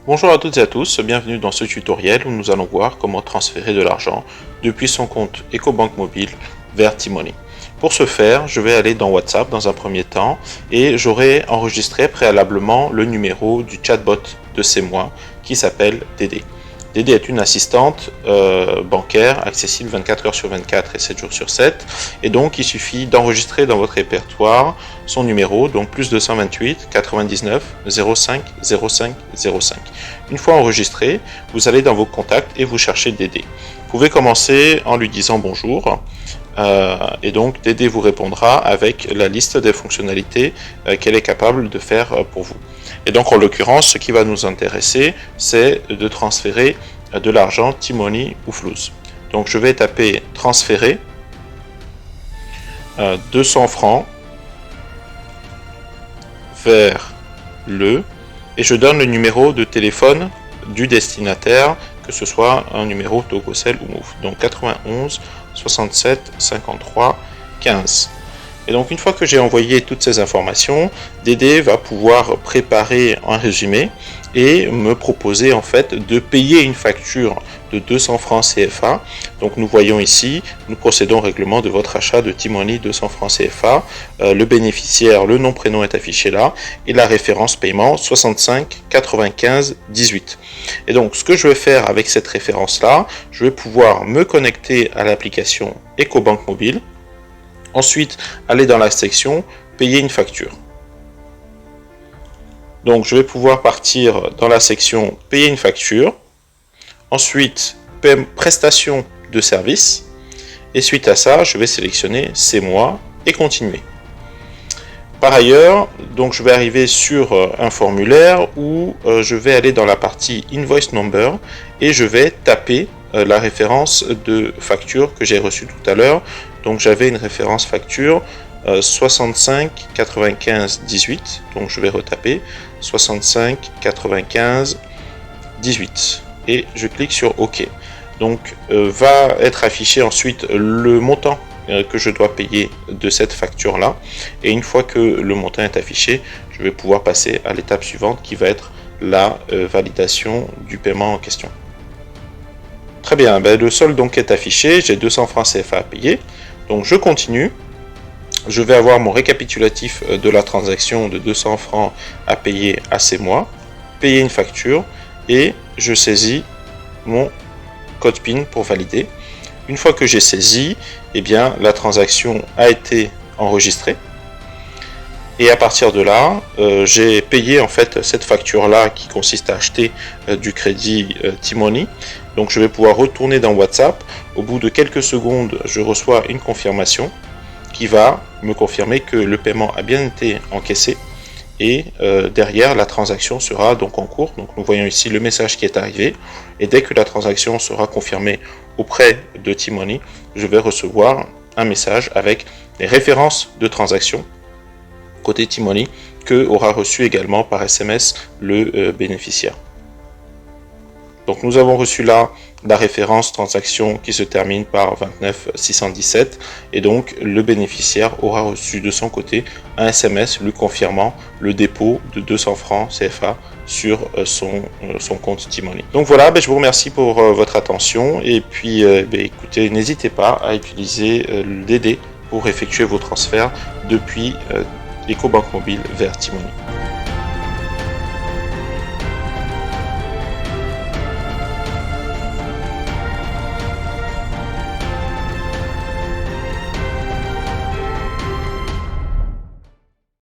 Bonjour à toutes et à tous, bienvenue dans ce tutoriel où nous allons voir comment transférer de l'argent depuis son compte EcoBank Mobile vers T-Money. Pour ce faire, je vais aller dans WhatsApp dans un premier temps et j'aurai enregistré préalablement le numéro du chatbot de C'est moi qui s'appelle Dédé. Dédé est une assistante bancaire accessible 24 heures sur 24 et 7 jours sur 7. Et donc, il suffit d'enregistrer dans votre répertoire son numéro, donc plus 228 99 05 05 05. Une fois enregistré, vous allez dans vos contacts et vous cherchez Dédé. Vous pouvez commencer en lui disant bonjour. Et donc, Dédé vous répondra avec la liste des fonctionnalités qu'elle est capable de faire pour vous. Et donc, en l'occurrence, ce qui va nous intéresser, c'est de transférer de l'argent T-Money ou Flouz. Donc, je vais taper transférer 200 francs vers et je donne le numéro de téléphone du destinataire, que ce soit un numéro Togocel ou Move. Donc 91 67 53 15. Et donc une fois que j'ai envoyé toutes ces informations, Dédé va pouvoir préparer un résumé et me proposer en fait de payer une facture de 200 francs CFA. Donc nous voyons ici, nous procédons au règlement de votre achat de T-Money 200 francs CFA. Le bénéficiaire, le nom prénom est affiché là et la référence paiement 65 95 18. Et donc ce que je vais faire avec cette référence là, je vais pouvoir me connecter à l'application EcoBank Mobile. Ensuite, aller dans la section payer une facture. Donc je vais pouvoir partir dans la section payer une facture. Ensuite, prestation de service. Et suite à ça, je vais sélectionner C'est moi et continuer. Par ailleurs, donc je vais arriver sur un formulaire où je vais aller dans la partie Invoice Number et je vais taper la référence de facture que j'ai reçue tout à l'heure. Donc j'avais une référence facture 65 95 18. Donc je vais retaper 65 95 18 et je clique sur OK. Donc va être affiché ensuite le montant que je dois payer de cette facture là, et une fois que le montant est affiché, je vais pouvoir passer à l'étape suivante qui va être la validation du paiement en question. Très bien, le solde donc est affiché, j'ai 200 francs CFA à payer, donc je continue. Je vais avoir mon récapitulatif de la transaction de 200 francs à payer à C'est moi, payer une facture, et je saisis mon code PIN pour valider. Une fois que j'ai saisi, eh bien, la transaction a été enregistrée. Et à partir de là, j'ai payé en fait cette facture-là qui consiste à acheter du crédit T-Money. Donc je vais pouvoir retourner dans WhatsApp. Au bout de quelques secondes, je reçois une confirmation qui va me confirmer que le paiement a bien été encaissé. Et derrière, la transaction sera donc en cours. Donc nous voyons ici le message qui est arrivé. Et dès que la transaction sera confirmée auprès de T-Money, je vais recevoir un message avec les références de transaction côté T-Money que aura reçu également par SMS le bénéficiaire. Donc nous avons reçu là la référence transaction qui se termine par 29 617 et donc le bénéficiaire aura reçu de son côté un SMS lui confirmant le dépôt de 200 francs CFA sur son compte T-Money. Donc voilà, je vous remercie pour votre attention et puis écoutez, n'hésitez pas à utiliser le Dédé pour effectuer vos transferts depuis EcoBank Mobile vers T-Money.